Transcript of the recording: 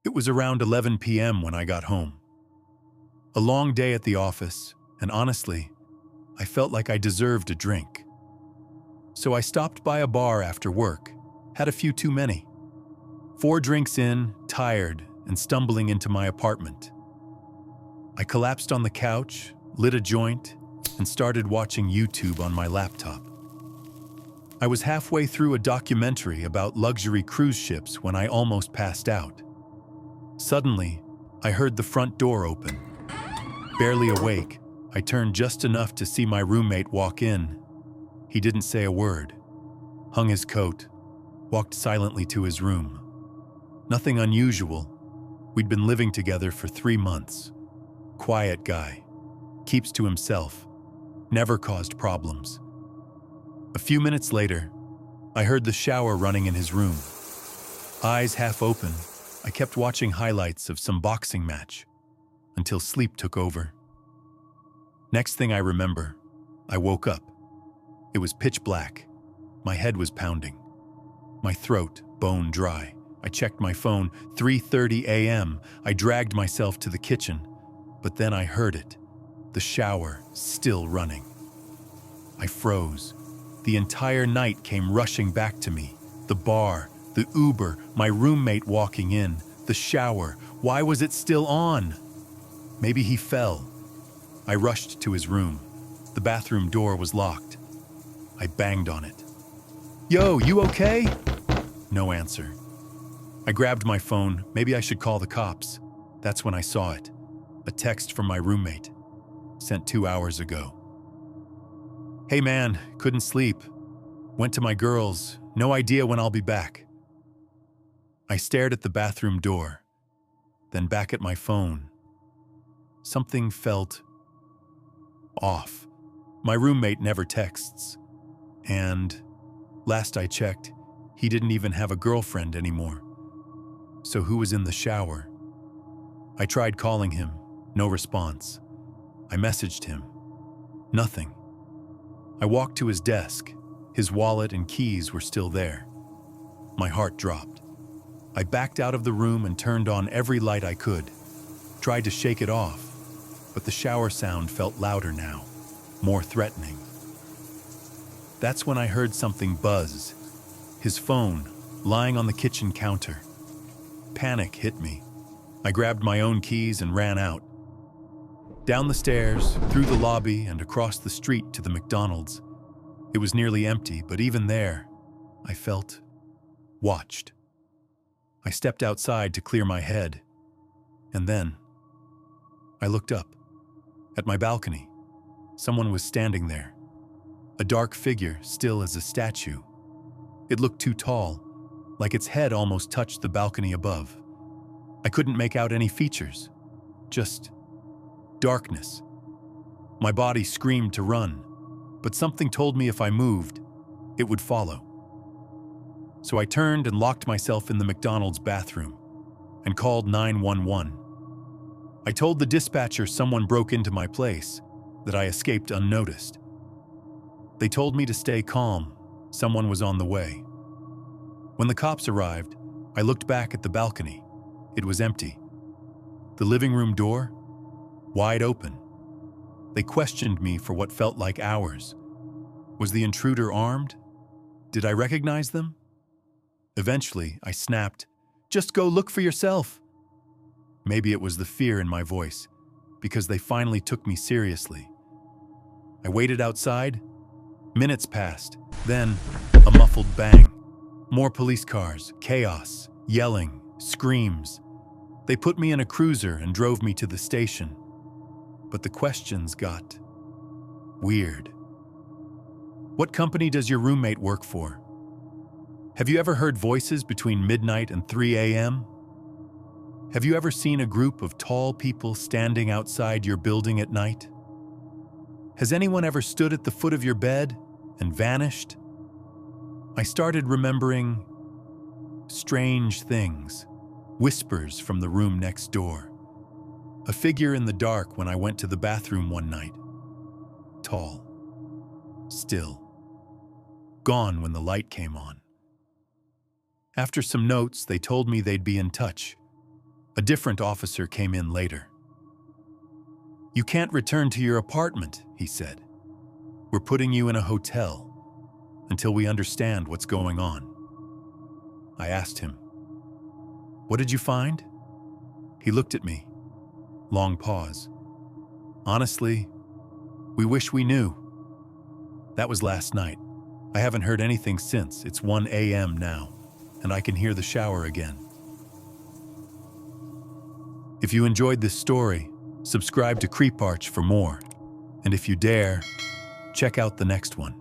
It was around 11 p.m. when I got home. A long day at the office, and honestly, I felt like I deserved a drink. So I stopped by a bar after work, had a few too many. 4 drinks in, tired, and stumbling into my apartment. I collapsed on the couch, lit a joint, and started watching YouTube on my laptop. I was halfway through a documentary about luxury cruise ships when I almost passed out. Suddenly, I heard the front door open. Barely awake, I turned just enough to see my roommate walk in. He didn't say a word, hung his coat, walked silently to his room. Nothing unusual. We'd been living together for 3 months. Quiet guy, keeps to himself, never caused problems. A few minutes later, I heard the shower running in his room. Eyes half open, I kept watching highlights of some boxing match until sleep took over. Next thing I remember, I woke up. It was pitch black. My head was pounding. My throat bone dry. I checked my phone, 3:30 a.m. I dragged myself to the kitchen, but then I heard it. The shower still running. I froze. The entire night came rushing back to me. The bar, the Uber, my roommate walking in, the shower. Why was it still on? Maybe he fell. I rushed to his room. The bathroom door was locked. I banged on it. "Yo, you okay?" No answer. I grabbed my phone. Maybe I should call the cops. That's when I saw it. A text from my roommate, sent 2 hours ago. "Hey man, couldn't sleep. Went to my girls. No idea when I'll be back." I stared at the bathroom door, then back at my phone. Something felt off. My roommate never texts. And last I checked, he didn't even have a girlfriend anymore. So who was in the shower? I tried calling him. No response. I messaged him. Nothing. I walked to his desk. His wallet and keys were still there. My heart dropped. I backed out of the room and turned on every light I could. Tried to shake it off, but the shower sound felt louder now, more threatening. That's when I heard something buzz. His phone, lying on the kitchen counter. Panic hit me. I grabbed my own keys and ran out. Down the stairs, through the lobby, and across the street to the McDonald's. It was nearly empty, but even there, I felt watched. I stepped outside to clear my head, and then I looked up. At my balcony, someone was standing there. A dark figure, still as a statue. It looked too tall, like its head almost touched the balcony above. I couldn't make out any features, just darkness. My body screamed to run, but something told me if I moved, it would follow. So I turned and locked myself in the McDonald's bathroom and called 911. I told the dispatcher someone broke into my place, that I escaped unnoticed. They told me to stay calm, someone was on the way. When the cops arrived, I looked back at the balcony. It was empty. The living room door, wide open. They questioned me for what felt like hours. Was the intruder armed? Did I recognize them? Eventually, I snapped, "Just go look for yourself." Maybe it was the fear in my voice, because they finally took me seriously. I waited outside. Minutes passed. Then, a muffled bang. More police cars, chaos, yelling, screams. They put me in a cruiser and drove me to the station. But the questions got weird. What company does your roommate work for? Have you ever heard voices between midnight and 3 a.m.? Have you ever seen a group of tall people standing outside your building at night? Has anyone ever stood at the foot of your bed and vanished? I started remembering strange things, whispers from the room next door. A figure in the dark when I went to the bathroom one night. Tall. Still. Gone when the light came on. After some notes, they told me they'd be in touch. A different officer came in later. "You can't return to your apartment," he said. "We're putting you in a hotel until we understand what's going on." I asked him, "What did you find?" He looked at me. Long pause. "Honestly, we wish we knew." That was last night. I haven't heard anything since. It's 1 a.m. now, and I can hear the shower again. If you enjoyed this story, subscribe to Creeparch for more. And if you dare, check out the next one.